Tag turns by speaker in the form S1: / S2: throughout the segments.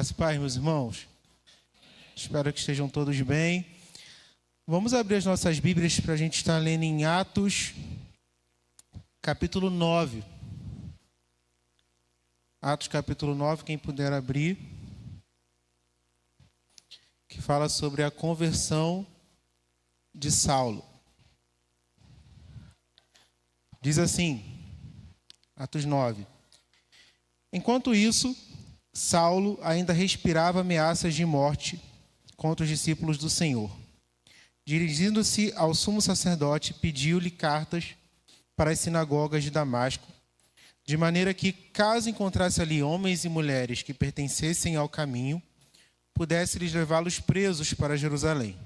S1: Graça e paz, meus irmãos. Espero que estejam todos bem. Vamos abrir as nossas Bíblias para a gente estar lendo em Atos, capítulo 9. Atos, capítulo 9, quem puder abrir, que fala sobre a conversão de Saulo. Diz assim, Atos 9. Enquanto isso, Saulo ainda respirava ameaças de morte contra os discípulos do Senhor. Dirigindo-se ao sumo sacerdote, pediu-lhe cartas para as sinagogas de Damasco, de maneira que, caso encontrasse ali homens e mulheres que pertencessem ao caminho, pudesse-lhes levá-los presos para Jerusalém.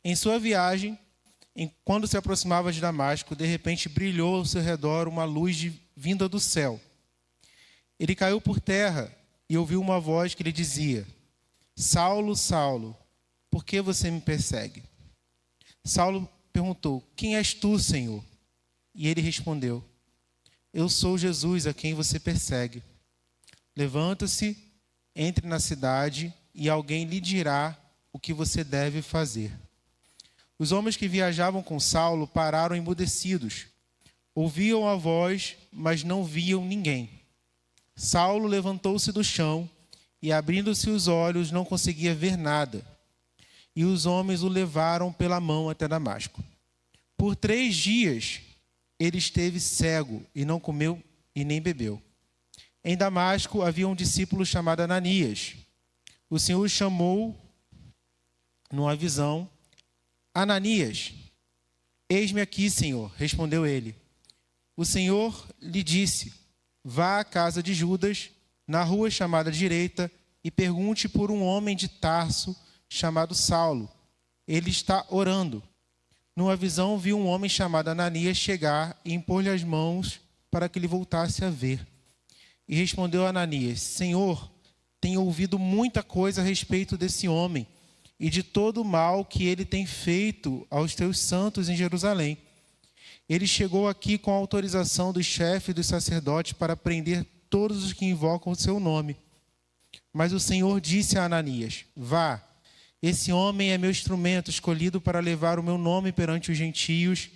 S1: Em sua viagem, quando se aproximava de Damasco, de repente brilhou ao seu redor uma luz vinda do céu. Ele caiu por terra e ouviu uma voz que lhe dizia: Saulo, Saulo, por que você me persegue? Saulo perguntou: Quem és tu, Senhor? E ele respondeu: Eu sou Jesus a quem você persegue. Levanta-se, entre na cidade e alguém lhe dirá o que você deve fazer. Os homens que viajavam com Saulo pararam emudecidos. Ouviam a voz, mas não viam ninguém. Saulo levantou-se do chão e, abrindo-se os olhos, não conseguia ver nada. E os homens o levaram pela mão até Damasco. Por 3 dias ele esteve cego e não comeu e nem bebeu. Em Damasco havia um discípulo chamado Ananias. O Senhor o chamou numa visão. Ananias, eis-me aqui, Senhor, respondeu ele. O Senhor lhe disse: Vá à casa de Judas, na rua chamada direita, e pergunte por um homem de Tarso chamado Saulo. Ele está orando. Numa visão, viu um homem chamado Ananias chegar e impor-lhe as mãos para que ele voltasse a ver. E respondeu Ananias: Senhor, tenho ouvido muita coisa a respeito desse homem e de todo o mal que ele tem feito aos teus santos em Jerusalém. Ele chegou aqui com a autorização dos chefes dos sacerdotes para prender todos os que invocam o seu nome. Mas o Senhor disse a Ananias: Vá, esse homem é meu instrumento escolhido para levar o meu nome perante os gentios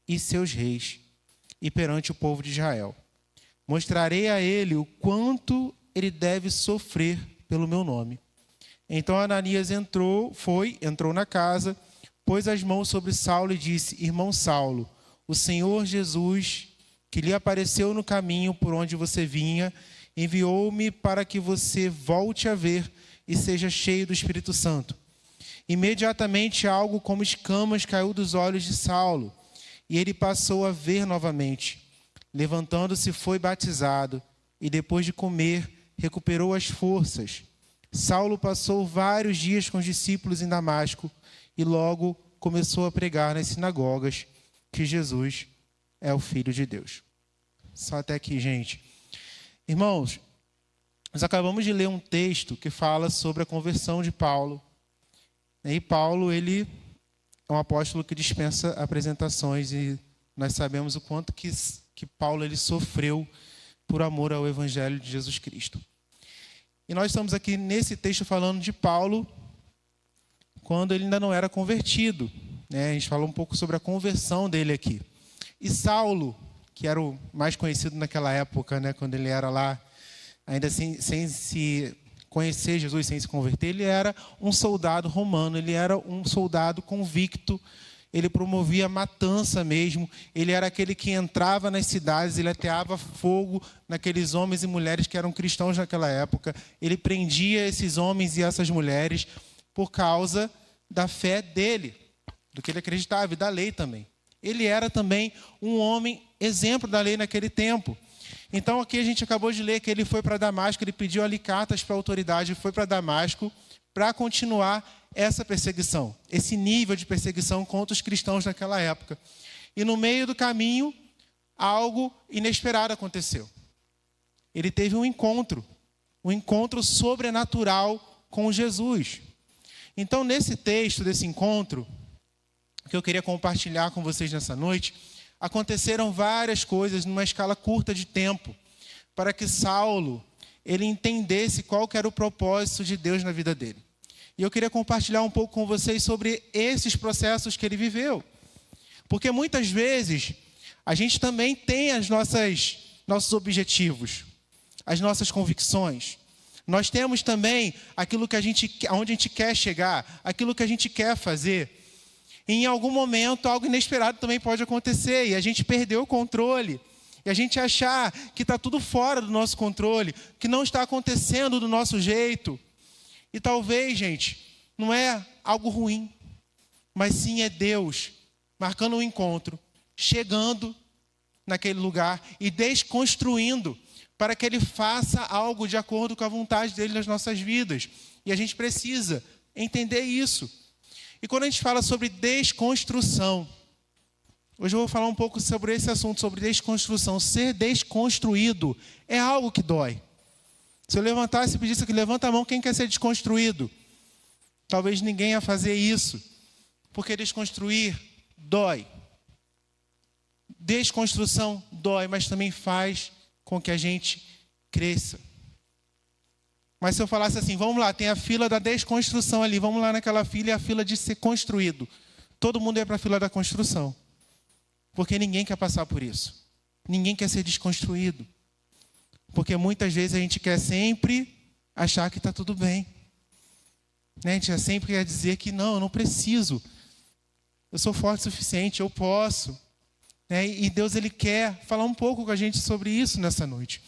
S1: e seus reis, e perante o povo de Israel. Mostrarei a ele o quanto ele deve sofrer pelo meu nome. Então Ananias entrou na casa, pôs as mãos sobre Saulo e disse: Irmão Saulo, o Senhor Jesus, que lhe apareceu no caminho por onde você vinha, enviou-me para que você volte a ver e seja cheio do Espírito Santo. Imediatamente algo como escamas caiu dos olhos de Saulo, e ele passou a ver novamente. Levantando-se, foi batizado, e depois de comer, recuperou as forças. Saulo passou vários dias com os discípulos em Damasco, e logo começou a pregar nas sinagogas que Jesus é o Filho de Deus. Só até aqui, gente. Irmãos, nós acabamos de ler um texto que fala sobre a conversão de Paulo. E Paulo, ele é um apóstolo que dispensa apresentações, e nós sabemos o quanto que Paulo ele sofreu por amor ao Evangelho de Jesus Cristo. E nós estamos aqui nesse texto falando de Paulo quando ele ainda não era convertido. A gente falou um pouco sobre a conversão dele aqui. E Saulo, que era o mais conhecido naquela época, quando ele era lá, ainda sem se conhecer Jesus, sem se converter, ele era um soldado romano, ele era um soldado convicto, ele promovia matança mesmo, ele era aquele que entrava nas cidades, ele ateava fogo naqueles homens e mulheres que eram cristãos naquela época, ele prendia esses homens e essas mulheres por causa da fé dele, do que ele acreditava e da lei também. Ele era também um homem exemplo da lei naquele tempo. Então aqui a gente acabou de ler que ele foi para Damasco, ele pediu ali cartas para a autoridade, foi para Damasco para continuar essa perseguição, esse nível de perseguição contra os cristãos naquela época. E no meio do caminho, algo inesperado aconteceu. Ele teve um encontro sobrenatural com Jesus. Então nesse texto desse encontro, que eu queria compartilhar com vocês nessa noite, aconteceram várias coisas numa escala curta de tempo, para que Saulo ele entendesse qual que era o propósito de Deus na vida dele. E eu queria compartilhar um pouco com vocês sobre esses processos que ele viveu. Porque muitas vezes a gente também tem nossos objetivos, as nossas convicções. Nós temos também aquilo que onde a gente quer chegar, aquilo que a gente quer fazer. E em algum momento, algo inesperado também pode acontecer e a gente perdeu o controle. E a gente achar que está tudo fora do nosso controle, que não está acontecendo do nosso jeito. E talvez, gente, não é algo ruim, mas sim é Deus marcando um encontro, chegando naquele lugar e desconstruindo para que Ele faça algo de acordo com a vontade dEle nas nossas vidas. E a gente precisa entender isso. E quando a gente fala sobre desconstrução, hoje eu vou falar um pouco sobre esse assunto, sobre desconstrução. Ser desconstruído é algo que dói. Se eu levantasse e pedisse aqui, levanta a mão, quem quer ser desconstruído? Talvez ninguém ia fazer isso, porque desconstruir dói. Desconstrução dói, mas também faz com que a gente cresça. Mas se eu falasse assim, vamos lá, tem a fila da desconstrução ali, vamos lá naquela fila e a fila de ser construído. Todo mundo ia para a fila da construção. Porque ninguém quer passar por isso. Ninguém quer ser desconstruído. Porque muitas vezes a gente quer sempre achar que está tudo bem. A gente sempre quer dizer que não, eu não preciso. Eu sou forte o suficiente, eu posso. E Deus, Ele quer falar um pouco com a gente sobre isso nessa noite.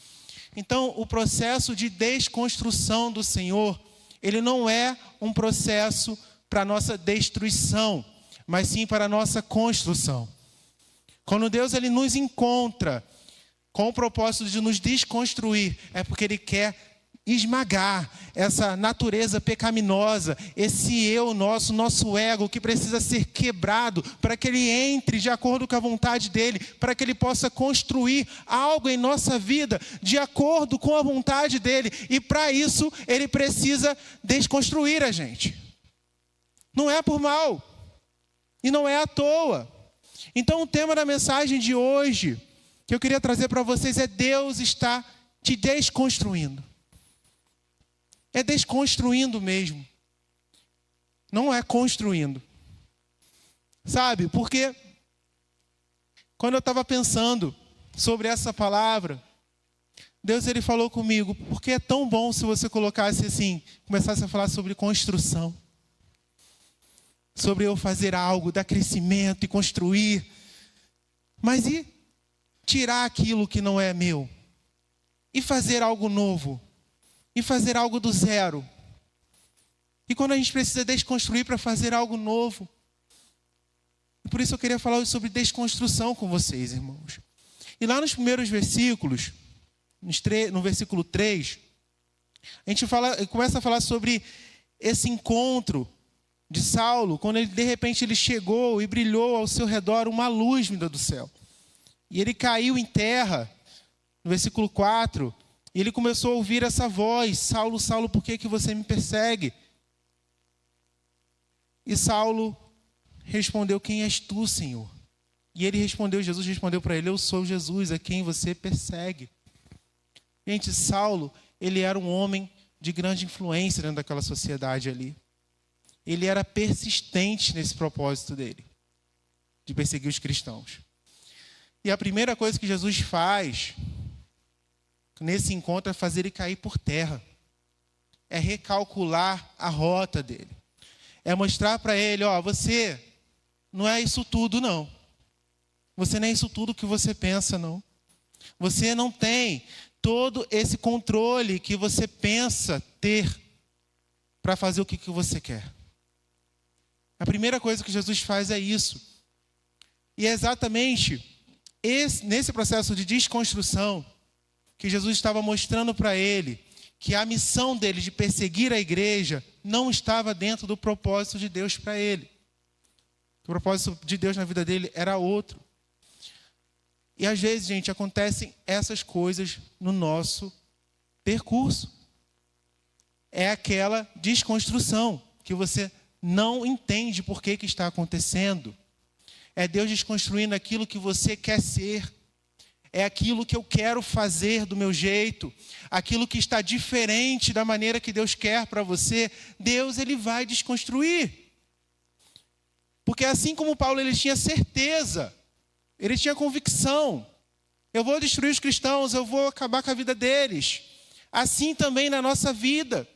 S1: Então, o processo de desconstrução do Senhor, ele não é um processo para a nossa destruição, mas sim para a nossa construção. Quando Deus, Ele nos encontra com o propósito de nos desconstruir, é porque Ele quer esmagar essa natureza pecaminosa, esse eu nosso ego que precisa ser quebrado para que ele entre de acordo com a vontade dele, para que ele possa construir algo em nossa vida de acordo com a vontade dele. E para isso ele precisa desconstruir a gente. Não é por mal e não é à toa. Então o tema da mensagem de hoje que eu queria trazer para vocês é: Deus está te desconstruindo. É desconstruindo mesmo. Não é construindo. Sabe? Porque quando eu estava pensando sobre essa palavra, Deus, Ele falou comigo, porque é tão bom se você colocasse assim, começasse a falar sobre construção. Sobre eu fazer algo, dar crescimento e construir. Mas e tirar aquilo que não é meu? E fazer algo novo? E fazer algo do zero. E quando a gente precisa desconstruir para fazer algo novo. E por isso eu queria falar sobre desconstrução com vocês, irmãos. E lá nos primeiros versículos, no versículo 3, a gente começa a falar sobre esse encontro de Saulo, quando de repente ele chegou e brilhou ao seu redor uma luz vinda do céu. E ele caiu em terra, no versículo 4, e ele começou a ouvir essa voz: Saulo, Saulo, por que você me persegue? E Saulo respondeu: quem és tu, Senhor? E ele respondeu, Jesus respondeu para ele: eu sou Jesus, a quem você persegue. Gente, Saulo, ele era um homem de grande influência dentro daquela sociedade ali. Ele era persistente nesse propósito dele, de perseguir os cristãos. E a primeira coisa que Jesus faz nesse encontro é fazer ele cair por terra. É recalcular a rota dele. É mostrar para ele: você não é isso tudo, não. Você não é isso tudo que você pensa, não. Você não tem todo esse controle que você pensa ter para fazer o que você quer. A primeira coisa que Jesus faz é isso. E é exatamente nesse processo de desconstrução que Jesus estava mostrando para ele que a missão dele de perseguir a igreja não estava dentro do propósito de Deus para ele. O propósito de Deus na vida dele era outro. E às vezes, gente, acontecem essas coisas no nosso percurso. É aquela desconstrução que você não entende por que está acontecendo. É Deus desconstruindo aquilo que você quer ser. é aquilo que eu quero fazer do meu jeito, aquilo que está diferente da maneira que Deus quer para você, Deus ele vai desconstruir. Porque assim como Paulo ele tinha certeza, ele tinha convicção, eu vou destruir os cristãos, eu vou acabar com a vida deles. Assim também na nossa vida.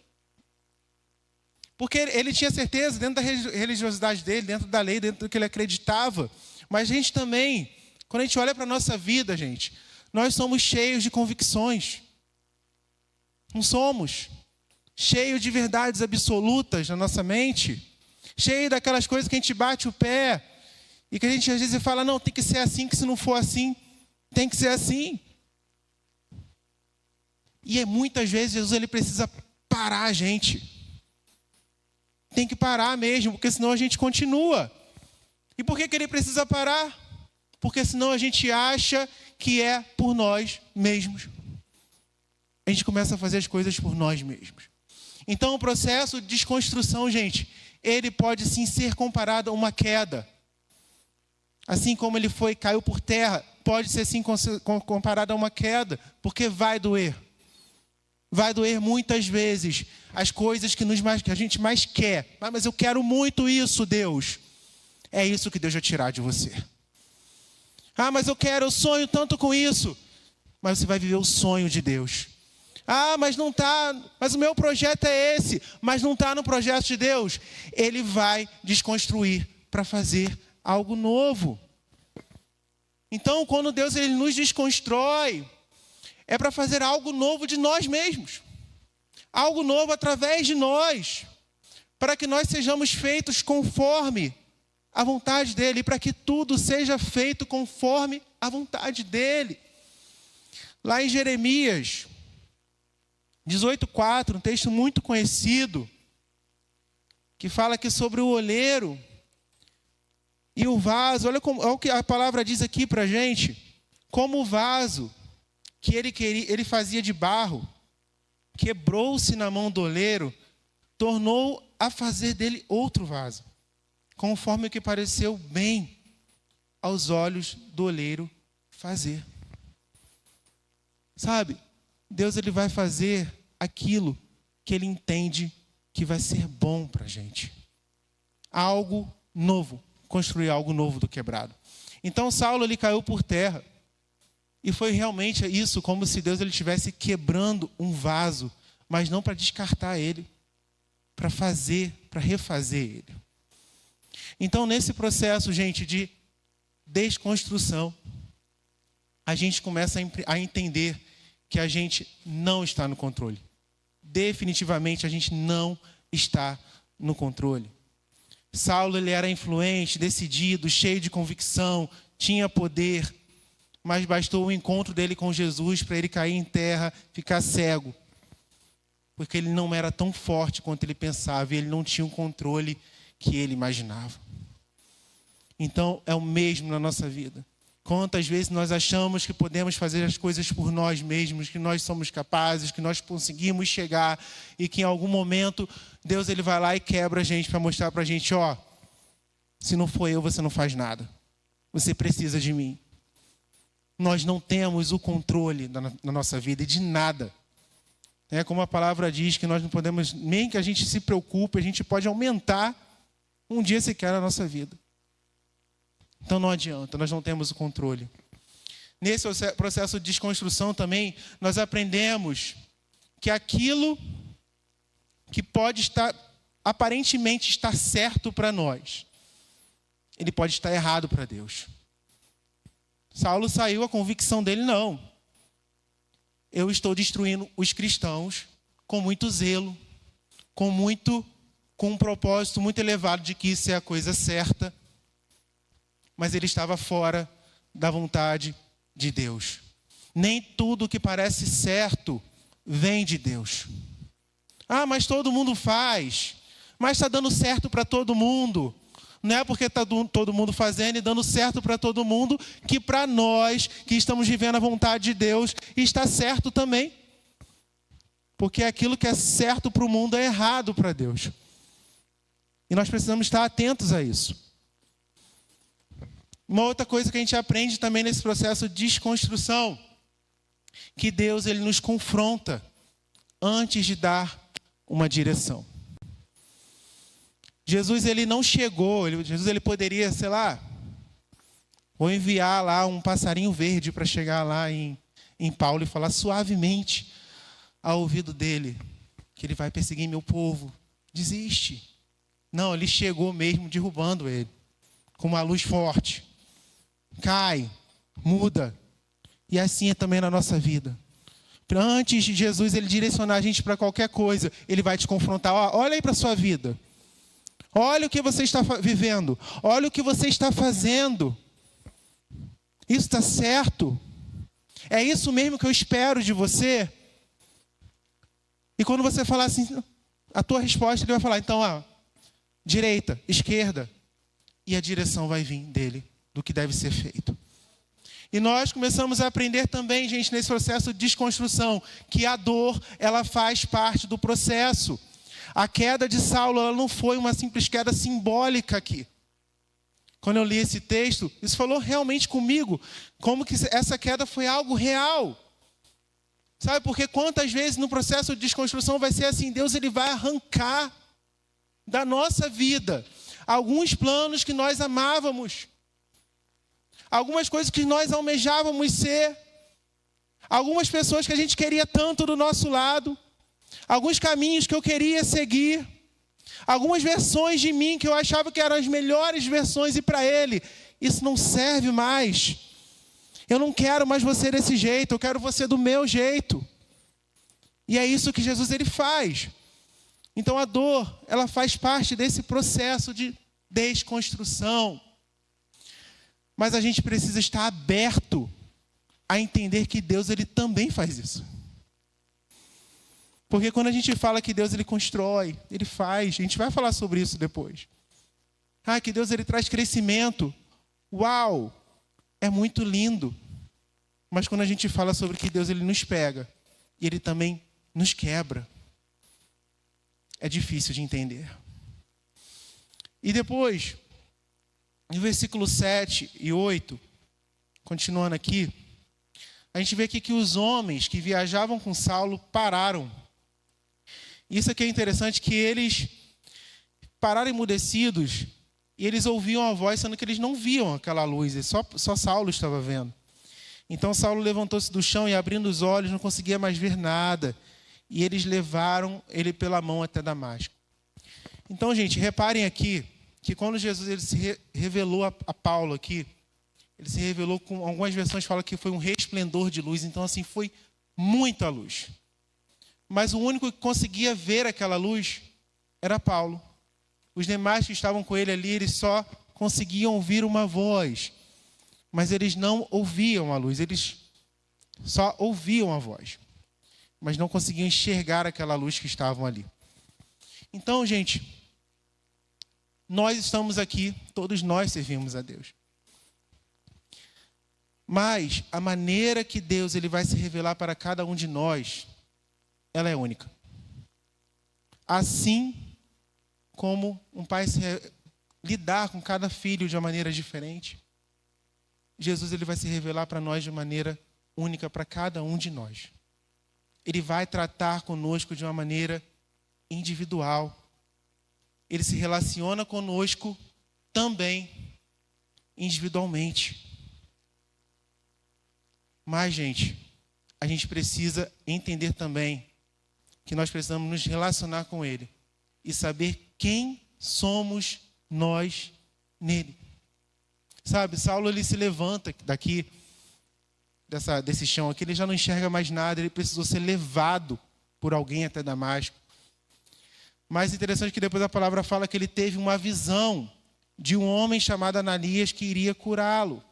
S1: Porque ele tinha certeza dentro da religiosidade dele, dentro da lei, dentro do que ele acreditava. Mas a gente também, quando a gente olha para a nossa vida, gente, nós somos cheios de convicções. Não somos. Cheios de verdades absolutas na nossa mente. Cheio daquelas coisas que a gente bate o pé e que a gente às vezes fala, não, tem que ser assim, que se não for assim, tem que ser assim. E muitas vezes Jesus ele precisa parar a gente. Tem que parar mesmo, porque senão a gente continua. E por que ele precisa parar? Porque senão a gente acha que é por nós mesmos. A gente começa a fazer as coisas por nós mesmos. Então o processo de desconstrução, gente, ele pode sim ser comparado a uma queda. Assim como ele caiu por terra, pode ser sim comparado a uma queda, porque vai doer. Vai doer muitas vezes as coisas que a gente mais quer. Ah, mas eu quero muito isso, Deus. É isso que Deus vai tirar de você. Ah, mas eu sonho tanto com isso. Mas você vai viver o sonho de Deus. Ah, mas não está, mas o meu projeto é esse. Mas não está no projeto de Deus. Ele vai desconstruir para fazer algo novo. Então, quando Deus ele nos desconstrói, é para fazer algo novo de nós mesmos. Algo novo através de nós. Para que nós sejamos feitos conforme a vontade dEle. Para que tudo seja feito conforme a vontade dEle. Lá em Jeremias 18:4, um texto muito conhecido, que fala aqui sobre o oleiro e o vaso. Olha o que a palavra diz aqui para a gente. Como o vaso que ele fazia de barro, quebrou-se na mão do oleiro, tornou a fazer dele outro vaso, conforme o que pareceu bem aos olhos do oleiro fazer. Sabe, Deus ele vai fazer aquilo que ele entende que vai ser bom para a gente. Algo novo, construir algo novo do quebrado. Então Saulo ele caiu por terra. E foi realmente isso, como se Deus ele estivesse quebrando um vaso, mas não para descartar ele, para refazer ele. Então, nesse processo, gente, de desconstrução, a gente começa a entender que a gente não está no controle. Definitivamente, a gente não está no controle. Saulo, ele era influente, decidido, cheio de convicção, tinha poder, mas bastou o encontro dele com Jesus para ele cair em terra, ficar cego. Porque ele não era tão forte quanto ele pensava e ele não tinha o controle que ele imaginava. Então, é o mesmo na nossa vida. Quantas vezes nós achamos que podemos fazer as coisas por nós mesmos, que nós somos capazes, que nós conseguimos chegar e que em algum momento Deus ele vai lá e quebra a gente para mostrar para a gente, ó, se não for eu, você não faz nada. Você precisa de mim. Nós não temos o controle na nossa vida e de nada. É como a palavra diz que nós não podemos, nem que a gente se preocupe, a gente pode aumentar um dia sequer a nossa vida. Então não adianta, nós não temos o controle. Nesse processo de desconstrução também, nós aprendemos que aquilo que pode estar, aparentemente estar certo para nós, ele pode estar errado para Deus. Saulo saiu, a convicção dele, não. Eu estou destruindo os cristãos com muito zelo, com um propósito muito elevado de que isso é a coisa certa. Mas ele estava fora da vontade de Deus. Nem tudo que parece certo vem de Deus. Ah, mas todo mundo faz. Mas está dando certo para todo mundo. Não é porque está todo mundo fazendo e dando certo para todo mundo que para nós que estamos vivendo a vontade de Deus está certo também. Porque aquilo que é certo para o mundo é errado para Deus. E nós precisamos estar atentos a isso. Uma outra coisa que a gente aprende também nesse processo de desconstrução, que Deus ele nos confronta antes de dar uma direção. Jesus ele não chegou, Jesus ele poderia, sei lá, ou enviar lá um passarinho verde para chegar lá em Paulo e falar suavemente ao ouvido dele, que ele vai perseguir meu povo, desiste. Não, ele chegou mesmo derrubando ele, com uma luz forte. Cai, muda. E assim é também na nossa vida. Antes de Jesus ele direcionar a gente para qualquer coisa, ele vai te confrontar. Olha aí para a sua vida. Olha o que você está vivendo. Olha o que você está fazendo. Isso está certo? É isso mesmo que eu espero de você? E quando você falar assim, a tua resposta, ele vai falar, então, direita, esquerda. E a direção vai vir dele, do que deve ser feito. E nós começamos a aprender também, gente, nesse processo de desconstrução, que a dor, ela faz parte do processo. A queda de Saulo, ela não foi uma simples queda simbólica aqui. Quando eu li esse texto, isso falou realmente comigo, como que essa queda foi algo real. Sabe, porque quantas vezes no processo de desconstrução vai ser assim, Deus ele vai arrancar da nossa vida alguns planos que nós amávamos, algumas coisas que nós almejávamos ser, algumas pessoas que a gente queria tanto do nosso lado, alguns caminhos que eu queria seguir, algumas versões de mim que eu achava que eram as melhores versões e para ele, isso não serve mais. Eu não quero mais você desse jeito, eu quero você do meu jeito. E é isso que Jesus ele faz. Então a dor, ela faz parte desse processo de desconstrução. Mas a gente precisa estar aberto a entender que Deus ele também faz isso. Porque quando a gente fala que Deus ele constrói, ele faz, a gente vai falar sobre isso depois. Que Deus ele traz crescimento. Uau! É muito lindo. Mas quando a gente fala sobre que Deus ele nos pega, e ele também nos quebra, é difícil de entender. E depois, no versículo 7 e 8, continuando aqui, a gente vê aqui que os homens que viajavam com Saulo pararam. Isso aqui é interessante, que eles pararam emudecidos e eles ouviam a voz, sendo que eles não viam aquela luz, só Saulo estava vendo. Então Saulo levantou-se do chão e, abrindo os olhos, não conseguia mais ver nada. E eles levaram ele pela mão até Damasco. Então, gente, reparem aqui que quando Jesus ele se revelou a Paulo aqui, ele se revelou com, algumas versões falam que foi um resplendor de luz. Então, assim, foi muita luz. Mas o único que conseguia ver aquela luz era Paulo. Os demais que estavam com ele ali, eles só conseguiam ouvir uma voz. Mas eles não ouviam a luz, eles só ouviam a voz. Mas não conseguiam enxergar aquela luz que estavam ali. Então, gente, nós estamos aqui, todos nós servimos a Deus. Mas a maneira que Deus ele vai se revelar para cada um de nós, ela é única. Assim como um pai lidar com cada filho de uma maneira diferente, Jesus ele vai se revelar para nós de maneira única para cada um de nós. Ele vai tratar conosco de uma maneira individual. Ele se relaciona conosco também individualmente. Mas, gente, a gente precisa entender também que nós precisamos nos relacionar com Ele e saber quem somos nós nele. Sabe, Saulo ele se levanta daqui, desse chão aqui, ele já não enxerga mais nada, ele precisou ser levado por alguém até Damasco. Mas interessante que depois a palavra fala que ele teve uma visão de um homem chamado Ananias que iria curá-lo.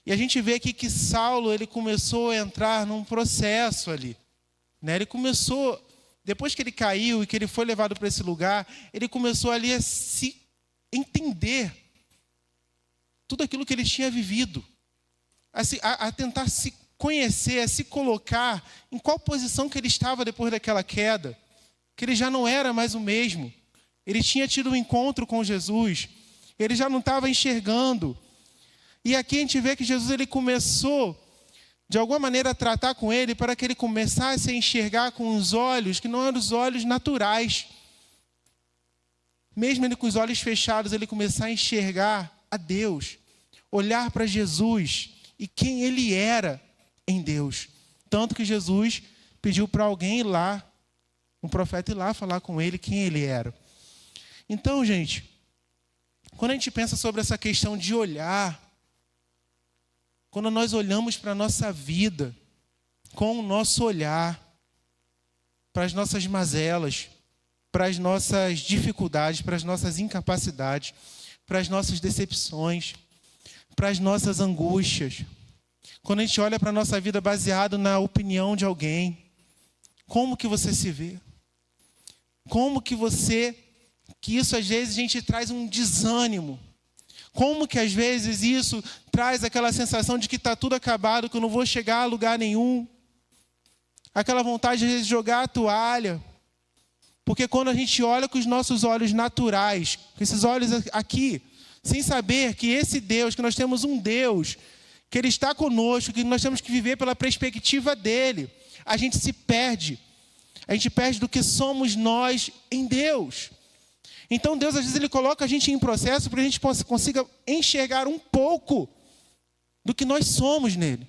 S1: E a gente vê aqui que Saulo ele começou a entrar num processo ali. Né? Ele começou, depois que ele caiu e que ele foi levado para esse lugar, ele começou ali a se entender tudo aquilo que ele tinha vivido. A tentar se conhecer, a se colocar em qual posição que ele estava depois daquela queda. Que ele já não era mais o mesmo. Ele tinha tido um encontro com Jesus. Ele já não estava enxergando. E aqui a gente vê que Jesus ele começou, de alguma maneira, a tratar com ele para que ele começasse a enxergar com os olhos que não eram os olhos naturais. Mesmo ele com os olhos fechados, ele começar a enxergar a Deus, olhar para Jesus e quem ele era em Deus. Tanto que Jesus pediu para alguém ir lá, um profeta ir lá falar com ele quem ele era. Então, gente, quando a gente pensa sobre essa questão de olhar, quando nós olhamos para a nossa vida, com o nosso olhar, para as nossas mazelas, para as nossas dificuldades, para as nossas incapacidades, para as nossas decepções, para as nossas angústias. Quando a gente olha para a nossa vida baseado na opinião de alguém, como que você se vê? Como que isso às vezes a gente traz um desânimo? Como que às vezes isso traz aquela sensação de que está tudo acabado, que eu não vou chegar a lugar nenhum? Aquela vontade às vezes de jogar a toalha. Porque quando a gente olha com os nossos olhos naturais, com esses olhos aqui, sem saber que esse Deus, que nós temos um Deus, que Ele está conosco, que nós temos que viver pela perspectiva dEle, a gente se perde. A gente perde do que somos nós em Deus. Então Deus, às vezes, Ele coloca a gente em processo para que a gente consiga enxergar um pouco do que nós somos nele.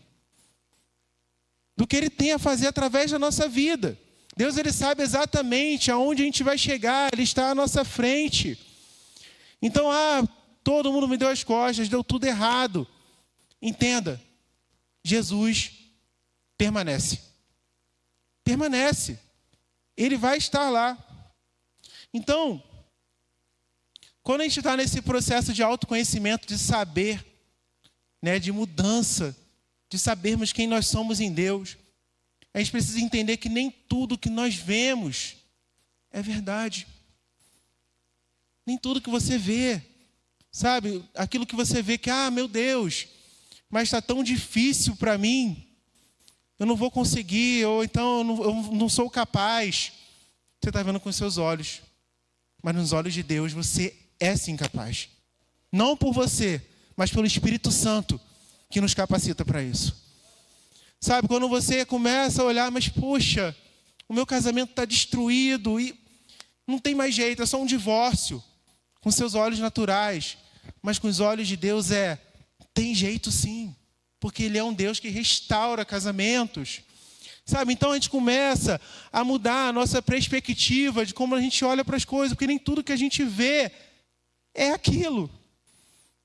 S1: Do que Ele tem a fazer através da nossa vida. Deus, Ele sabe exatamente aonde a gente vai chegar, Ele está à nossa frente. Então, todo mundo me deu as costas, deu tudo errado. Entenda, Jesus permanece. Permanece. Ele vai estar lá. Então, quando a gente está nesse processo de autoconhecimento, de saber, de mudança, de sabermos quem nós somos em Deus, a gente precisa entender que nem tudo que nós vemos é verdade. Nem tudo que você vê, sabe? Aquilo que você vê que, meu Deus, mas está tão difícil para mim, eu não vou conseguir, ou então eu não sou capaz. Você está vendo com os seus olhos, mas nos olhos de Deus você é sim capaz. Não por você, mas pelo Espírito Santo que nos capacita para isso. Sabe, quando você começa a olhar, mas puxa, o meu casamento está destruído e não tem mais jeito, é só um divórcio. Com seus olhos naturais, mas com os olhos de Deus tem jeito sim. Porque Ele é um Deus que restaura casamentos. Sabe, então a gente começa a mudar a nossa perspectiva de como a gente olha para as coisas, porque nem tudo que a gente vê é aquilo.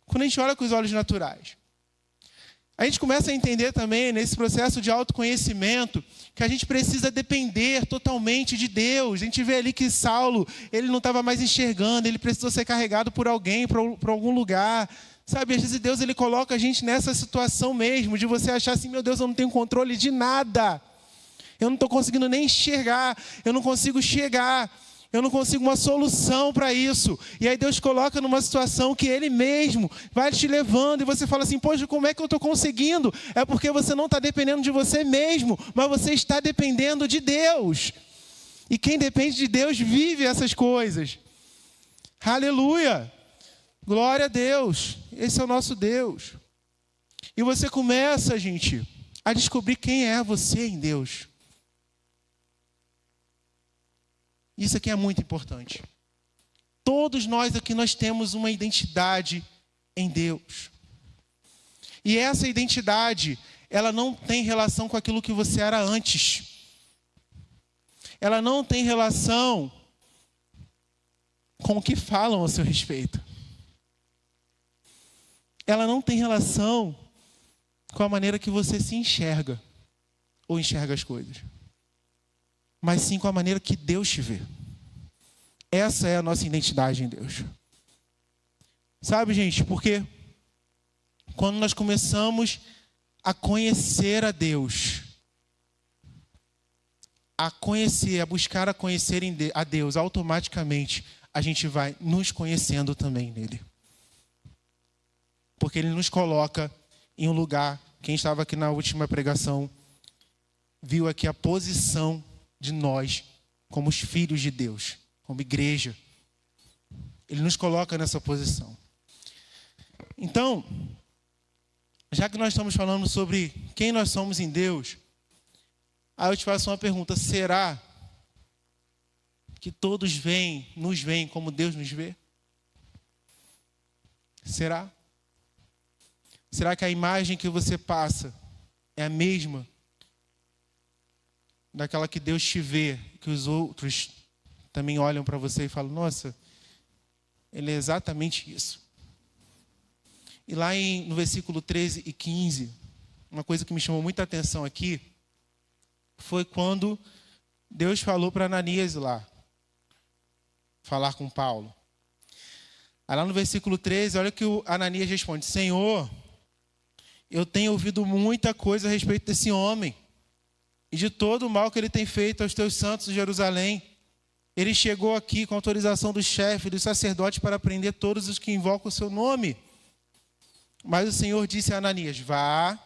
S1: Quando a gente olha com os olhos naturais. A gente começa a entender também, nesse processo de autoconhecimento, que a gente precisa depender totalmente de Deus. A gente vê ali que Saulo, ele não estava mais enxergando, ele precisou ser carregado por alguém, por algum lugar. Sabe, às vezes Deus ele coloca a gente nessa situação mesmo, de você achar assim, meu Deus, eu não tenho controle de nada. Eu não estou conseguindo nem enxergar, eu não consigo chegar. Eu não consigo uma solução para isso. E aí Deus coloca numa situação que Ele mesmo vai te levando. E você fala assim, poxa, como é que eu estou conseguindo? É porque você não está dependendo de você mesmo, mas você está dependendo de Deus. E quem depende de Deus vive essas coisas. Aleluia! Glória a Deus. Esse é o nosso Deus. E você começa, gente, a descobrir quem é você em Deus. Isso aqui é muito importante. Todos nós aqui, nós temos uma identidade em Deus. E essa identidade, ela não tem relação com aquilo que você era antes. Ela não tem relação com o que falam a seu respeito. Ela não tem relação com a maneira que você se enxerga ou enxerga as coisas. Mas sim com a maneira que Deus te vê. Essa é a nossa identidade em Deus. Sabe, gente, porque quando nós começamos a conhecer a Deus, a buscar a conhecer a Deus, automaticamente a gente vai nos conhecendo também nele. Porque Ele nos coloca em um lugar, quem estava aqui na última pregação, viu aqui a posição de nós como os filhos de Deus, como igreja. Ele nos coloca nessa posição. Então, Já que nós estamos falando sobre quem nós somos em Deus, aí eu te faço uma pergunta: será que todos nos veem como Deus nos vê? Será? Será que a imagem que você passa é a mesma daquela que Deus te vê, que os outros também olham para você e falam: nossa, ele é exatamente isso? E lá no versículo 13 e 15, uma coisa que me chamou muita atenção aqui, foi quando Deus falou para Ananias lá, falar com Paulo. Aí lá no versículo 13, olha que o Ananias responde: Senhor, eu tenho ouvido muita coisa a respeito desse homem e de todo o mal que ele tem feito aos teus santos de Jerusalém. Ele chegou aqui com autorização do chefe, dos sacerdotes, para prender todos os que invocam o seu nome. Mas o Senhor disse a Ananias: vá,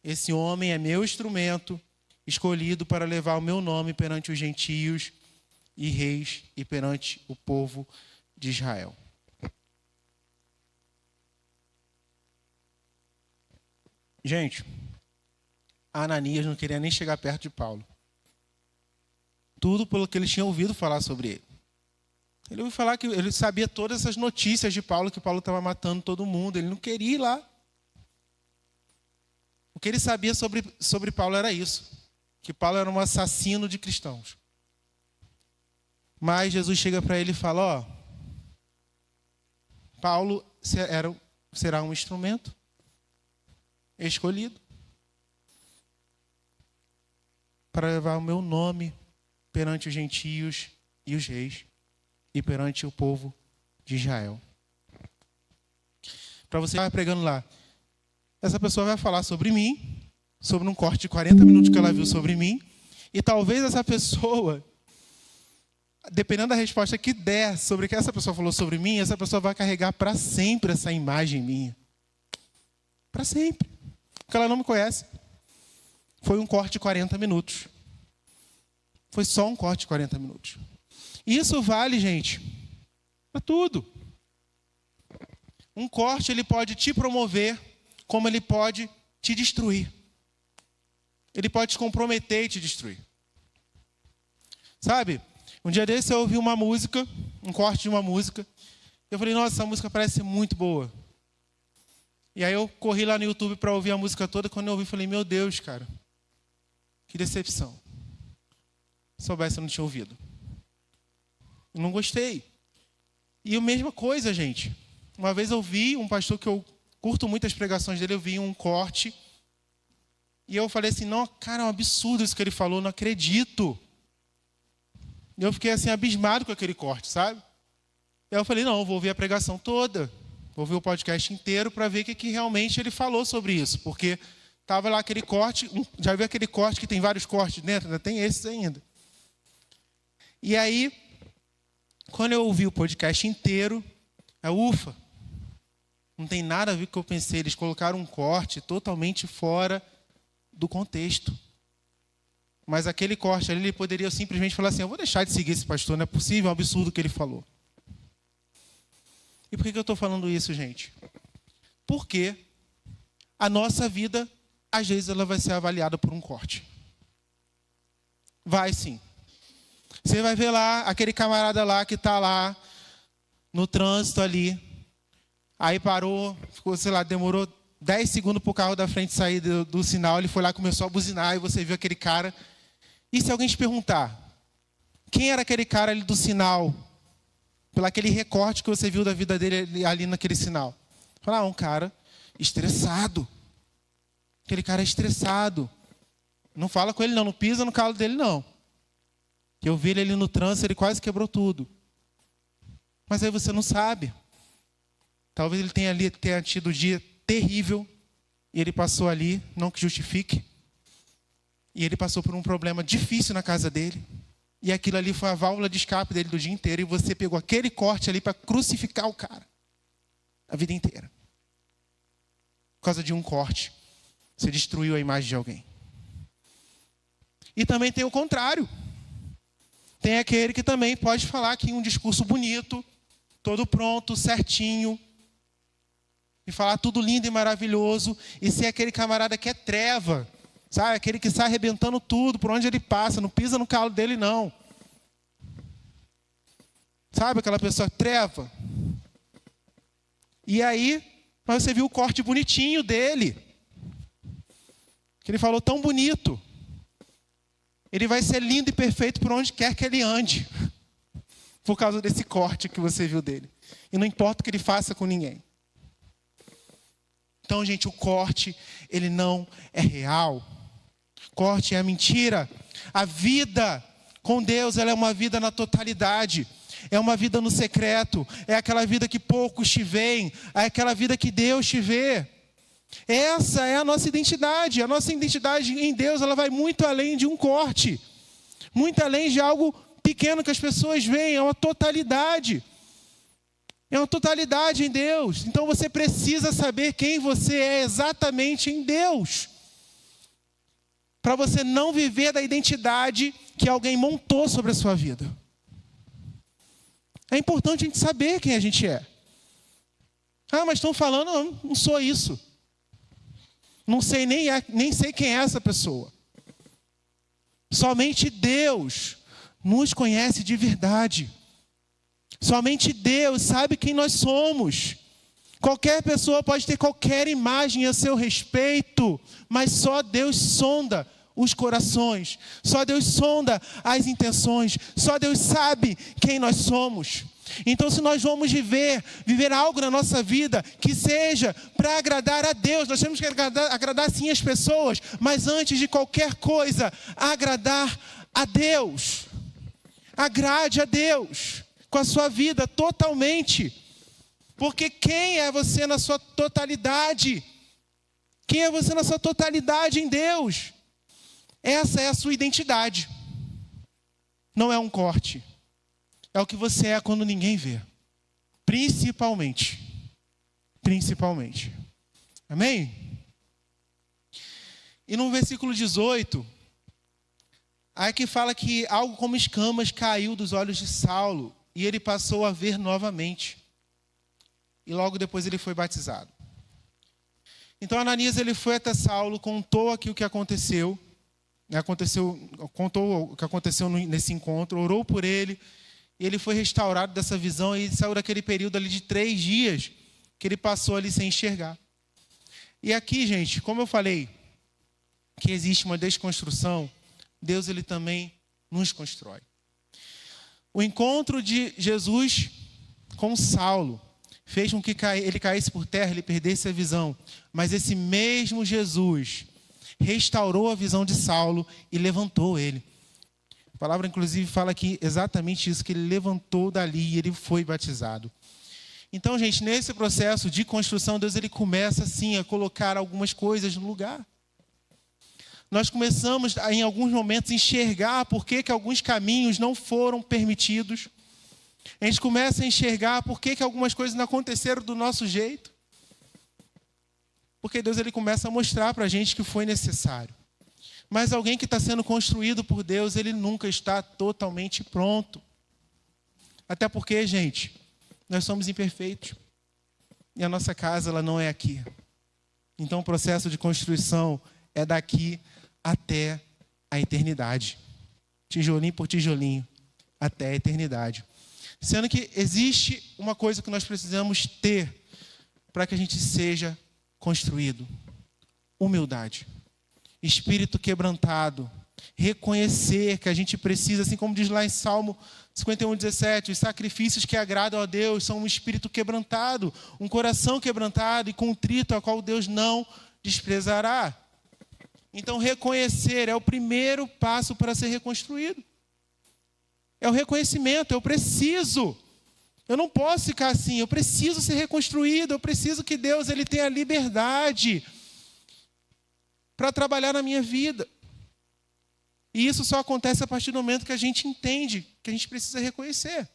S1: esse homem é meu instrumento, escolhido para levar o meu nome perante os gentios e reis e perante o povo de Israel. Gente, Ananias não queria nem chegar perto de Paulo. Tudo pelo que ele tinha ouvido falar sobre ele. Ele ouviu falar que ele sabia todas essas notícias de Paulo, que Paulo estava matando todo mundo. Ele não queria ir lá. O que ele sabia sobre Paulo era isso, que Paulo era um assassino de cristãos. Mas Jesus chega para ele e fala: Paulo será um instrumento escolhido para levar o meu nome perante os gentios e os reis e perante o povo de Israel. Para você estar pregando lá, essa pessoa vai falar sobre mim, sobre um corte de 40 minutos que ela viu sobre mim, e talvez essa pessoa, dependendo da resposta que der sobre o que essa pessoa falou sobre mim, essa pessoa vai carregar para sempre essa imagem minha. Para sempre. Porque ela não me conhece. Foi um corte de 40 minutos. Foi só um corte de 40 minutos. E isso vale, gente, para tudo. Um corte, ele pode te promover, como ele pode te destruir. Ele pode te comprometer e te destruir. Sabe? Um dia desse eu ouvi uma música, um corte de uma música. Eu falei: nossa, essa música parece ser muito boa. E aí eu corri lá no YouTube para ouvir a música toda. Quando eu ouvi, falei: meu Deus, cara, que decepção. Se soubesse, eu não tinha ouvido. Eu não gostei. E a mesma coisa, gente. Uma vez eu vi um pastor que eu curto muito as pregações dele, eu vi um corte. E eu falei assim: não, cara, é um absurdo isso que ele falou, não acredito. E eu fiquei assim, abismado com aquele corte, sabe? E aí eu falei: não, eu vou ouvir a pregação toda. Vou ouvir o podcast inteiro para ver o que realmente ele falou sobre isso. Porque estava lá aquele corte, já viu aquele corte que tem vários cortes dentro? Ainda tem esses ainda. E aí, quando eu ouvi o podcast inteiro, ufa, não tem nada a ver com o que eu pensei. Eles colocaram um corte totalmente fora do contexto. Mas aquele corte ali, ele poderia simplesmente falar assim: eu vou deixar de seguir esse pastor, não é possível, é um absurdo o que ele falou. E por que eu estou falando isso, gente? Porque a nossa vida, às vezes, ela vai ser avaliada por um corte. Vai sim. Você vai ver lá, aquele camarada lá que está lá, no trânsito ali. Aí parou, ficou, sei lá, demorou 10 segundos para o carro da frente sair do sinal. Ele foi lá, começou a buzinar, e você viu aquele cara. E se alguém te perguntar: quem era aquele cara ali do sinal? Pelo aquele recorte que você viu da vida dele ali naquele sinal. Falar: um cara estressado. Aquele cara é estressado. Não fala com ele não, não pisa no calo dele não. Eu vi ele ali no trânsito, ele quase quebrou tudo. Mas aí você não sabe. Talvez ele tenha tido um dia terrível, e ele passou ali, não que justifique, e ele passou por um problema difícil na casa dele, e aquilo ali foi a válvula de escape dele do dia inteiro, e você pegou aquele corte ali para crucificar o cara a vida inteira. Por causa de um corte, você destruiu a imagem de alguém. E também tem o contrário. Tem aquele que também pode falar aqui um discurso bonito, todo pronto, certinho, e falar tudo lindo e maravilhoso, e ser aquele camarada que é treva, sabe? Aquele que sai arrebentando tudo por onde ele passa, não pisa no calo dele, não. Sabe aquela pessoa treva? E aí, mas você viu o corte bonitinho dele, que ele falou tão bonito. Ele vai ser lindo e perfeito por onde quer que ele ande, por causa desse corte que você viu dele. E não importa o que ele faça com ninguém. Então, gente, o corte, ele não é real. Corte é a mentira. A vida com Deus, ela é uma vida na totalidade. É uma vida no secreto. É aquela vida que poucos te veem. É aquela vida que Deus te vê. Essa é a nossa identidade. A nossa identidade em Deus, ela vai muito além de um corte. Muito além de algo pequeno que as pessoas veem. É uma totalidade. É uma totalidade em Deus. Então você precisa saber quem você é exatamente em Deus. Para você não viver da identidade que alguém montou sobre a sua vida. É importante a gente saber quem a gente é. Ah, mas estão falando, não sou isso. Não sei nem sei quem é essa pessoa. Somente Deus nos conhece de verdade. Somente Deus sabe quem nós somos. Qualquer pessoa pode ter qualquer imagem a seu respeito, mas só Deus sonda os corações. Só Deus sonda as intenções. Só Deus sabe quem nós somos. Então, se nós vamos viver algo na nossa vida que seja para agradar a Deus, nós temos que agradar sim as pessoas, mas antes de qualquer coisa, agradar a Deus. Agrade a Deus com a sua vida totalmente. Porque quem é você na sua totalidade? Quem é você na sua totalidade em Deus? Essa é a sua identidade. Não é um corte. É o que você é quando ninguém vê. Principalmente. Amém? E no versículo 18, aí que fala que algo como escamas caiu dos olhos de Saulo. E ele passou a ver novamente. E logo depois ele foi batizado. Então Ananias, ele foi até Saulo, contou aqui o que aconteceu. Contou o que aconteceu nesse encontro, orou por ele. E ele foi restaurado dessa visão e saiu daquele período ali de 3 dias que ele passou ali sem enxergar. E aqui, gente, como eu falei, que existe uma desconstrução, Deus ele também nos constrói. O encontro de Jesus com Saulo fez com que ele caísse por terra, ele perdesse a visão. Mas esse mesmo Jesus restaurou a visão de Saulo e levantou ele. A palavra, inclusive, fala aqui exatamente isso, que ele levantou dali e ele foi batizado. Então, gente, nesse processo de construção, Deus ele começa, assim, a colocar algumas coisas no lugar. Nós começamos, em alguns momentos, a enxergar por que alguns caminhos não foram permitidos. A gente começa a enxergar por que algumas coisas não aconteceram do nosso jeito. Porque Deus ele começa a mostrar para a gente que foi necessário. Mas alguém que está sendo construído por Deus, ele nunca está totalmente pronto. Até porque, gente, nós somos imperfeitos. E a nossa casa, ela não é aqui. Então, o processo de construção é daqui até a eternidade. Tijolinho por tijolinho, até a eternidade. Sendo que existe uma coisa que nós precisamos ter para que a gente seja construído. Humildade. Espírito quebrantado. Reconhecer que a gente precisa, assim como diz lá em Salmo 51:17, os sacrifícios que agradam a Deus são um espírito quebrantado, um coração quebrantado e contrito, a qual Deus não desprezará. Então, reconhecer é o primeiro passo para ser reconstruído. É o reconhecimento, eu preciso. Eu não posso ficar assim, eu preciso ser reconstruído, eu preciso que Deus ele tenha liberdade para trabalhar na minha vida. E isso só acontece a partir do momento que a gente entende que a gente precisa reconhecer.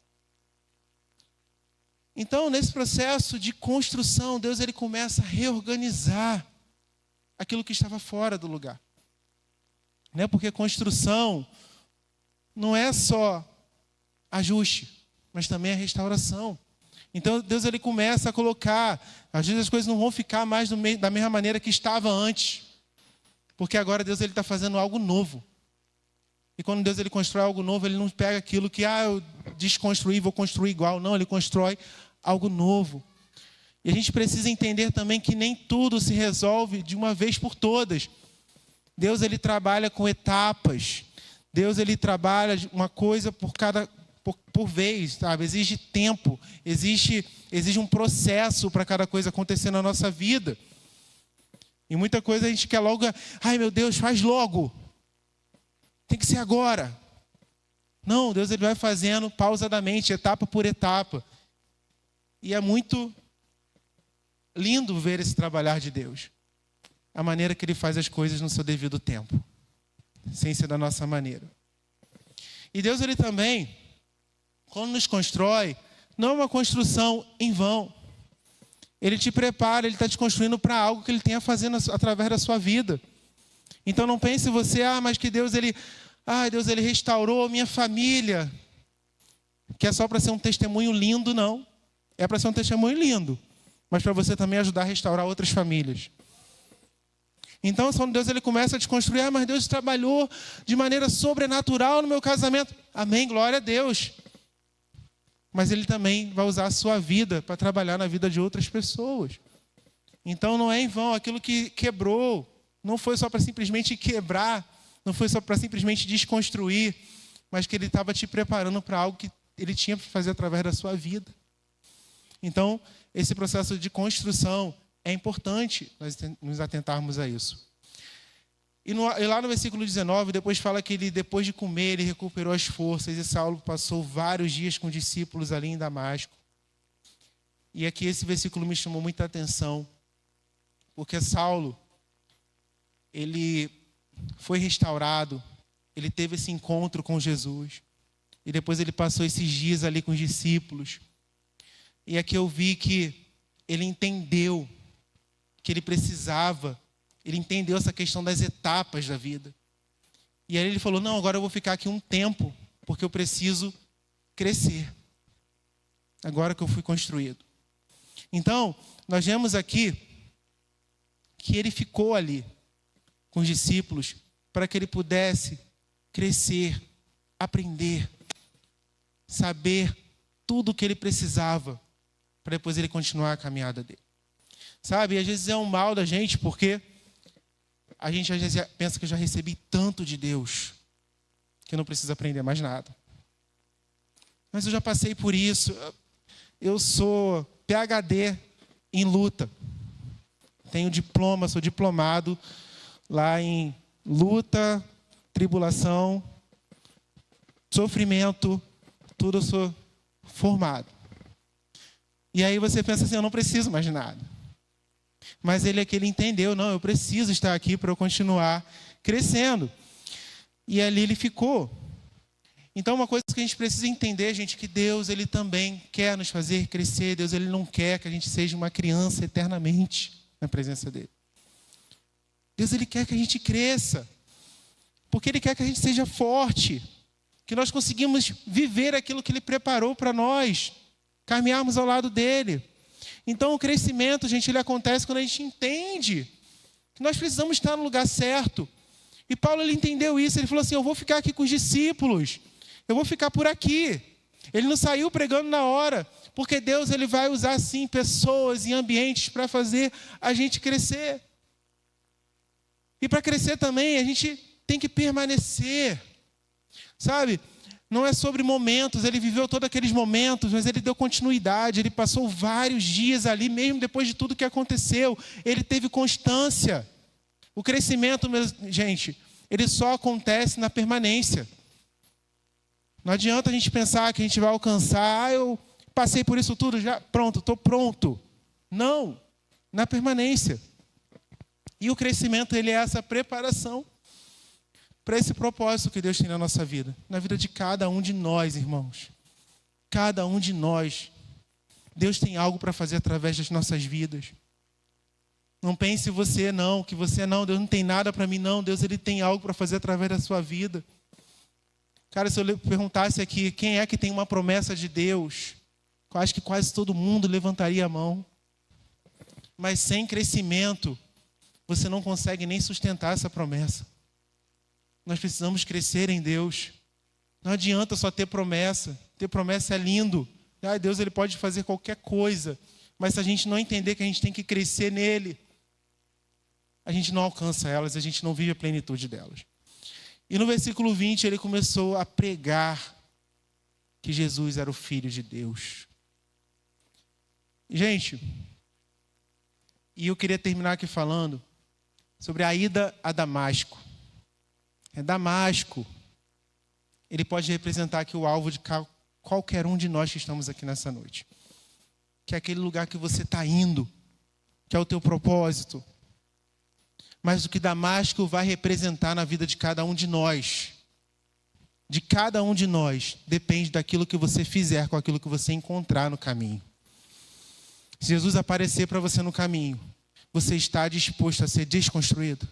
S1: Então, nesse processo de construção, Deus ele começa a reorganizar aquilo que estava fora do lugar. Né? Porque construção não é só ajuste, mas também a restauração. Então Deus ele começa a colocar, às vezes as coisas não vão ficar mais da mesma maneira que estava antes, porque agora Deus ele está fazendo algo novo. E quando Deus ele constrói algo novo, ele não pega aquilo que eu desconstruí, vou construir igual. Não, ele constrói algo novo. E a gente precisa entender também que nem tudo se resolve de uma vez por todas. Deus ele trabalha com etapas. Deus ele trabalha uma coisa por vez, sabe? Exige tempo, exige um processo para cada coisa acontecer na nossa vida. E muita coisa a gente quer logo, ai meu Deus, faz logo. Tem que ser agora. Não, Deus ele vai fazendo pausadamente, etapa por etapa. E é muito lindo ver esse trabalhar de Deus. A maneira que ele faz as coisas no seu devido tempo, sem ser da nossa maneira. E Deus ele também, quando nos constrói, não é uma construção em vão. Ele te prepara, ele está te construindo para algo que ele tem a fazer através da sua vida. Então não pense você, mas que Deus ele restaurou a minha família, que é só para ser um testemunho lindo, não. É para ser um testemunho lindo, mas para você também ajudar a restaurar outras famílias. Então, quando Deus ele começa a te construir, mas Deus trabalhou de maneira sobrenatural no meu casamento. Amém, glória a Deus. Mas ele também vai usar a sua vida para trabalhar na vida de outras pessoas. Então não é em vão, aquilo que quebrou, não foi só para simplesmente quebrar, não foi só para simplesmente desconstruir, mas que ele estava te preparando para algo que ele tinha para fazer através da sua vida. Então, esse processo de construção é importante nós nos atentarmos a isso. E lá no versículo 19, depois fala que ele, depois de comer, ele recuperou as forças, e Saulo passou vários dias com discípulos ali em Damasco. E aqui esse versículo me chamou muita atenção, porque Saulo, ele foi restaurado, ele teve esse encontro com Jesus, e depois ele passou esses dias ali com os discípulos. E aqui eu vi que ele entendeu que ele precisava, ele entendeu essa questão das etapas da vida. E aí ele falou, não, agora eu vou ficar aqui um tempo, porque eu preciso crescer. Agora que eu fui construído. Então, nós vemos aqui que ele ficou ali com os discípulos para que ele pudesse crescer, aprender, saber tudo o que ele precisava para depois ele continuar a caminhada dele. Sabe, às vezes é um mal da gente, porque a gente às vezes pensa que eu já recebi tanto de Deus, que eu não preciso aprender mais nada. Mas eu já passei por isso. Eu sou PhD em luta. Tenho diploma, sou diplomado lá em luta, tribulação, sofrimento, tudo eu sou formado. E aí você pensa assim, eu não preciso mais de nada. Mas ele entendeu, não, eu preciso estar aqui para eu continuar crescendo. E ali ele ficou. Então uma coisa que a gente precisa entender, gente, que Deus ele também quer nos fazer crescer. Deus ele não quer que a gente seja uma criança eternamente na presença dele. Deus ele quer que a gente cresça. Porque ele quer que a gente seja forte. Que nós conseguimos viver aquilo que ele preparou para nós. Caminharmos ao lado dele. Então o crescimento, gente, ele acontece quando a gente entende que nós precisamos estar no lugar certo. E Paulo ele entendeu isso, ele falou assim, eu vou ficar aqui com os discípulos, eu vou ficar por aqui. Ele não saiu pregando na hora, porque Deus ele vai usar sim pessoas e ambientes para fazer a gente crescer. E para crescer também a gente tem que permanecer, sabe? Não é sobre momentos, ele viveu todos aqueles momentos, mas ele deu continuidade, ele passou vários dias ali, mesmo depois de tudo que aconteceu, ele teve constância. O crescimento, gente, ele só acontece na permanência. Não adianta a gente pensar que a gente vai alcançar, eu passei por isso tudo, já pronto, estou pronto. Não, na permanência. E o crescimento, ele é essa preparação para esse propósito que Deus tem na nossa vida. Na vida de cada um de nós, irmãos. Cada um de nós. Deus tem algo para fazer através das nossas vidas. Não pense você não, que você não, Deus não tem nada para mim não. Deus ele tem algo para fazer através da sua vida. Cara, se eu perguntasse aqui, quem é que tem uma promessa de Deus? Eu acho que quase todo mundo levantaria a mão. Mas sem crescimento, você não consegue nem sustentar essa promessa. Nós precisamos crescer em Deus. Não adianta só ter promessa. Ter promessa é lindo. Deus ele pode fazer qualquer coisa. Mas se a gente não entender que a gente tem que crescer nele, a gente não alcança elas, a gente não vive a plenitude delas. E no versículo 20 ele começou a pregar que Jesus era o Filho de Deus. Gente, e eu queria terminar aqui falando sobre a ida a Damasco. Damasco, ele pode representar aqui o alvo de qualquer um de nós que estamos aqui nessa noite. Que é aquele lugar que você está indo, que é o teu propósito. Mas o que Damasco vai representar na vida de cada um de nós, depende daquilo que você fizer com aquilo que você encontrar no caminho. Se Jesus aparecer para você no caminho, você está disposto a ser desconstruído?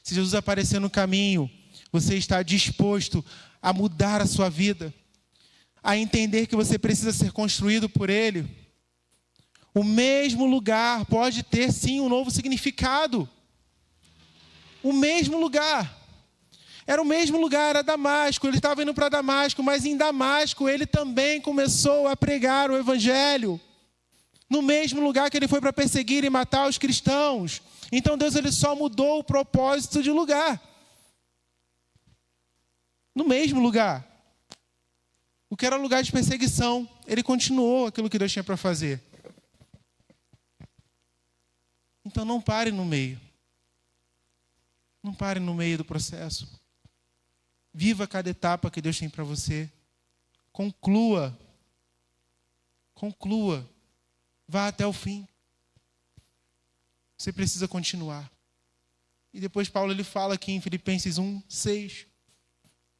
S1: Se Jesus aparecer no caminho, você está disposto a mudar a sua vida? A entender que você precisa ser construído por Ele? O mesmo lugar pode ter sim um novo significado. O mesmo lugar. Era o mesmo lugar, era Damasco. Ele estava indo para Damasco, mas em Damasco ele também começou a pregar o Evangelho. No mesmo lugar que ele foi para perseguir e matar os cristãos. Então Deus ele só mudou o propósito de lugar. No mesmo lugar. O que era lugar de perseguição, ele continuou aquilo que Deus tinha para fazer. Então não pare no meio. Não pare no meio do processo. Viva cada etapa que Deus tem para você. Conclua. Conclua. Vá até o fim. Você precisa continuar. E depois Paulo ele fala aqui em Filipenses 1:6.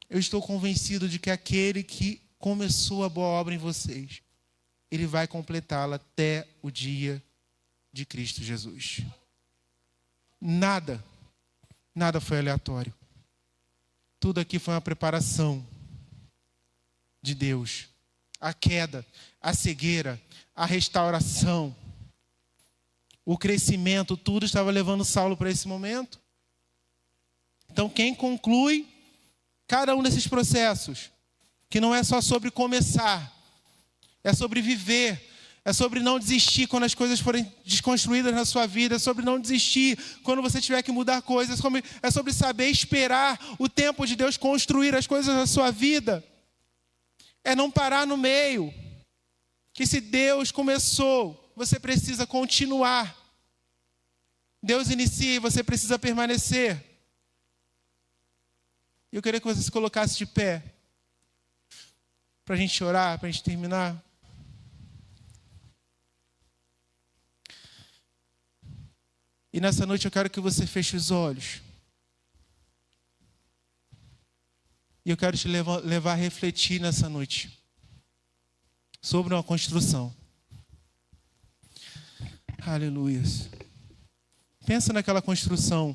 S1: Eu estou convencido de que aquele que começou a boa obra em vocês, ele vai completá-la até o dia de Cristo Jesus. Nada foi aleatório. Tudo aqui foi uma preparação de Deus. A queda, a cegueira, a restauração, o crescimento, tudo estava levando Saulo para esse momento. Então quem conclui cada um desses processos, que não é só sobre começar, é sobre viver, é sobre não desistir quando as coisas forem desconstruídas na sua vida, é sobre não desistir quando você tiver que mudar coisas, é sobre saber esperar o tempo de Deus construir as coisas na sua vida. É não parar no meio. Que se Deus começou, você precisa continuar. Deus inicia e você precisa permanecer. Eu queria que você se colocasse de pé, para a gente orar, para a gente terminar. E nessa noite eu quero que você feche os olhos. E eu quero te levar a refletir nessa noite sobre uma construção. Aleluias. Pensa naquela construção,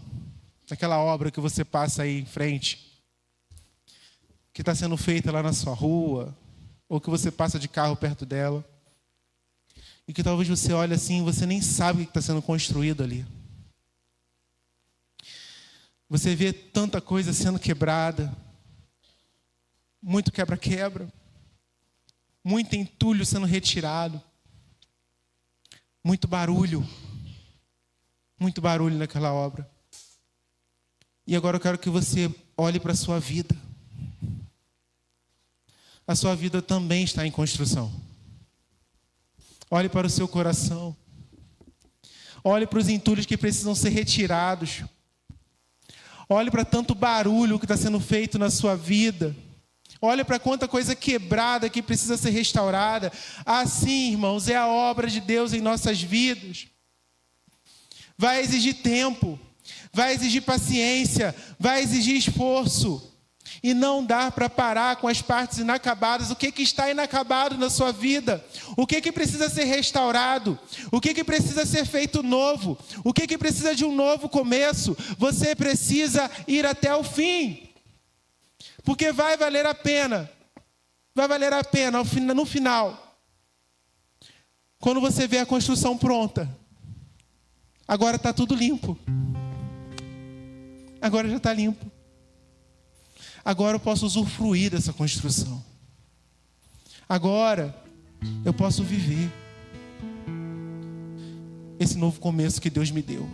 S1: naquela obra que você passa aí em frente, que está sendo feita lá na sua rua, ou que você passa de carro perto dela, e que talvez você olhe assim e você nem sabe o que está sendo construído ali. Você vê tanta coisa sendo quebrada, muito quebra-quebra, muito entulho sendo retirado, muito barulho naquela obra. E agora eu quero que você olhe para a sua vida. A sua vida também está em construção. Olhe para o seu coração. Olhe para os entulhos que precisam ser retirados. Olhe para tanto barulho que está sendo feito na sua vida. Olhe para quanta coisa quebrada que precisa ser restaurada. Assim, irmãos, é a obra de Deus em nossas vidas. Vai exigir tempo, vai exigir paciência, vai exigir esforço. E não dá para parar com as partes inacabadas. O que está inacabado na sua vida? O que precisa ser restaurado? O que precisa ser feito novo? O que precisa de um novo começo? Você precisa ir até o fim. Porque vai valer a pena. Vai valer a pena no final. Quando você vê a construção pronta, agora está tudo limpo. Agora já está limpo. Agora eu posso usufruir dessa construção. Agora eu posso viver esse novo começo que Deus me deu.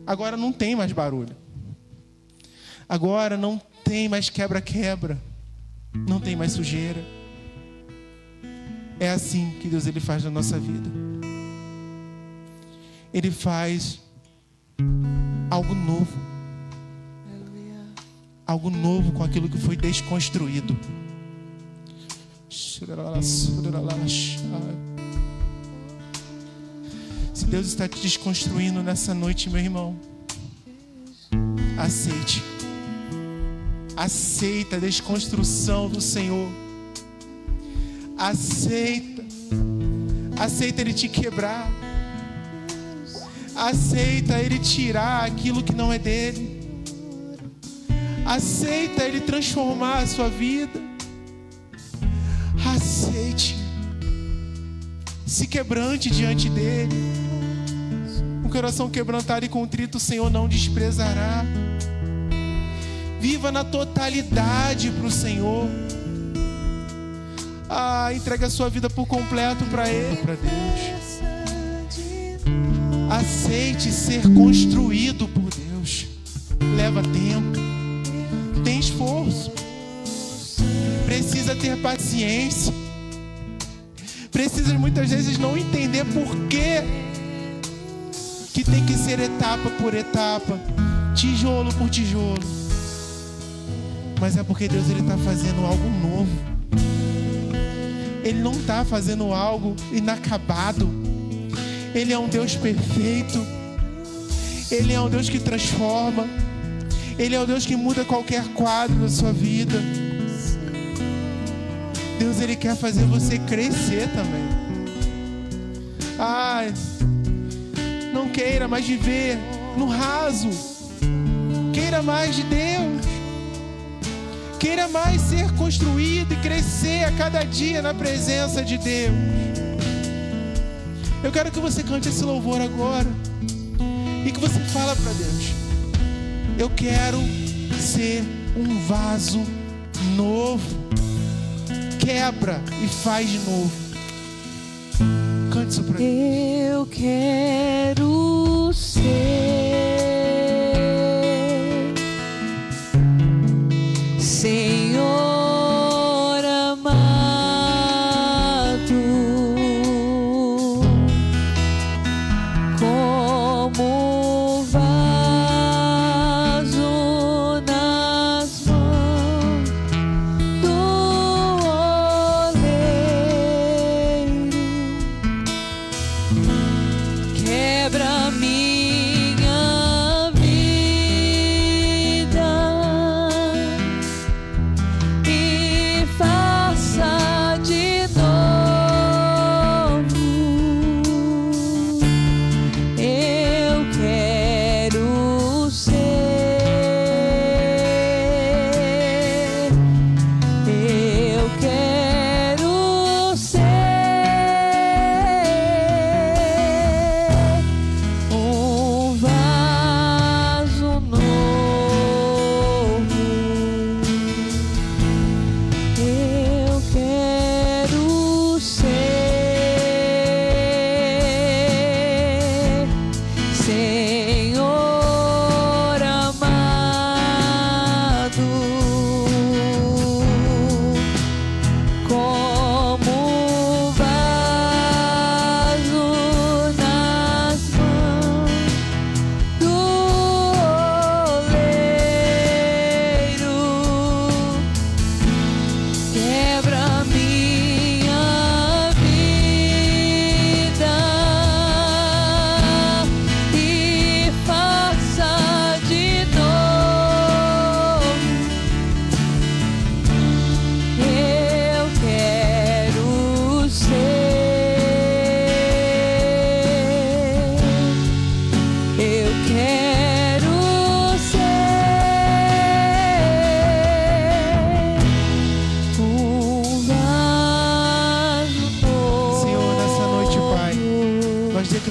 S1: Agora não tem mais barulho. Agora não tem mais quebra-quebra. Não tem mais sujeira. É assim que Deus ele faz na nossa vida. Ele faz algo novo. Algo novo com aquilo que foi desconstruído. Se Deus está te desconstruindo nessa noite, meu irmão, aceite. Aceita a desconstrução do Senhor. Aceita. Aceita Ele te quebrar. Aceita Ele tirar aquilo que não é dele. Aceita Ele transformar a sua vida. Aceite. Se quebrante diante dele. Um coração quebrantado e contrito o Senhor não desprezará. Viva na totalidade para o Senhor. Entregue a sua vida por completo para Ele, para Deus. Aceite ser construído por Deus. Leva tempo. Tem esforço. Precisa ter paciência. Precisa muitas vezes não entender por quê que tem que ser etapa por etapa, tijolo por tijolo. Mas é porque Deus está fazendo algo novo. Ele não está fazendo algo inacabado. Ele é um Deus perfeito. Ele é um Deus que transforma. Ele é o Deus que muda qualquer quadro da sua vida. Deus, Ele quer fazer você crescer também. Não queira mais viver no raso. Queira mais de Deus. Queira mais ser construído e crescer a cada dia na presença de Deus. Eu quero que você cante esse louvor agora. E que você fala para Deus: eu quero ser um vaso novo. Quebra e faz de novo. Cante isso para Deus.
S2: Eu quero ser, Senhor amado, como vaso nas mãos do oleiro. Quero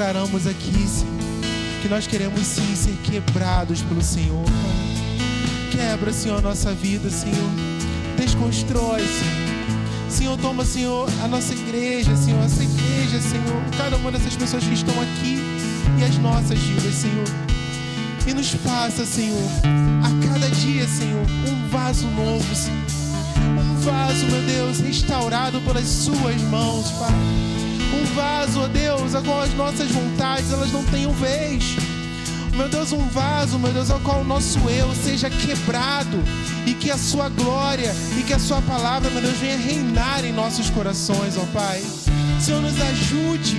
S1: declaramos aqui, Senhor, que nós queremos sim ser quebrados pelo Senhor, Pai. Quebra, Senhor, a nossa vida, Senhor. Desconstrói, Senhor. Senhor, toma, Senhor, a nossa igreja, Senhor, essa igreja, Senhor, cada uma dessas pessoas que estão aqui e as nossas vidas, Senhor. E nos faça, Senhor, a cada dia, Senhor, um vaso novo, Senhor. Um vaso, meu Deus, restaurado pelas suas mãos, Pai. Um vaso, ó Deus, a qual as nossas vontades, elas não tenham vez. Meu Deus, um vaso, meu Deus, ao qual o nosso eu seja quebrado e que a sua glória e que a sua palavra, meu Deus, venha reinar em nossos corações, ó Pai. Senhor, nos ajude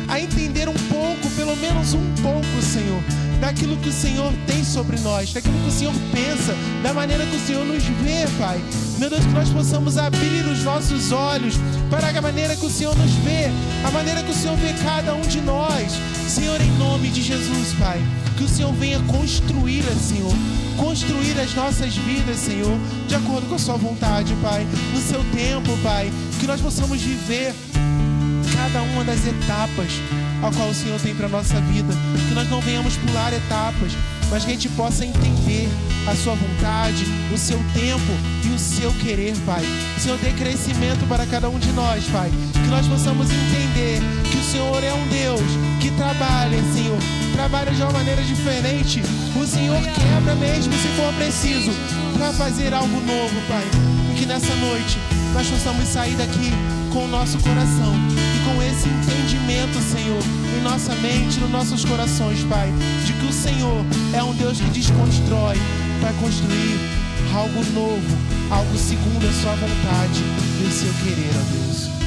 S1: a entender um pouco, pelo menos um pouco, Senhor, daquilo que o Senhor tem sobre nós, daquilo que o Senhor pensa, da maneira que o Senhor nos vê, Pai. Meu Deus, que nós possamos abrir os nossos olhos para a maneira que o Senhor nos vê, a maneira que o Senhor vê cada um de nós. Senhor, em nome de Jesus, Pai, que o Senhor venha construir, Senhor, construir as nossas vidas, Senhor, de acordo com a sua vontade, Pai, no seu tempo, Pai, que nós possamos viver cada uma das etapas ao qual o Senhor tem para a nossa vida, que nós não venhamos pular etapas, mas que a gente possa entender a sua vontade, o seu tempo e o seu querer, Pai. Senhor, dê crescimento para cada um de nós, Pai, que nós possamos entender que o Senhor é um Deus que trabalha, Senhor, trabalha de uma maneira diferente. O Senhor quebra mesmo se for preciso, para fazer algo novo, Pai. E que nessa noite nós possamos sair daqui com o nosso coração e com esse entendimento, Senhor, em nossa mente, nos nossos corações, Pai, de que o Senhor é um Deus que desconstrói para construir algo novo, algo segundo a sua vontade e o seu querer, ó Deus.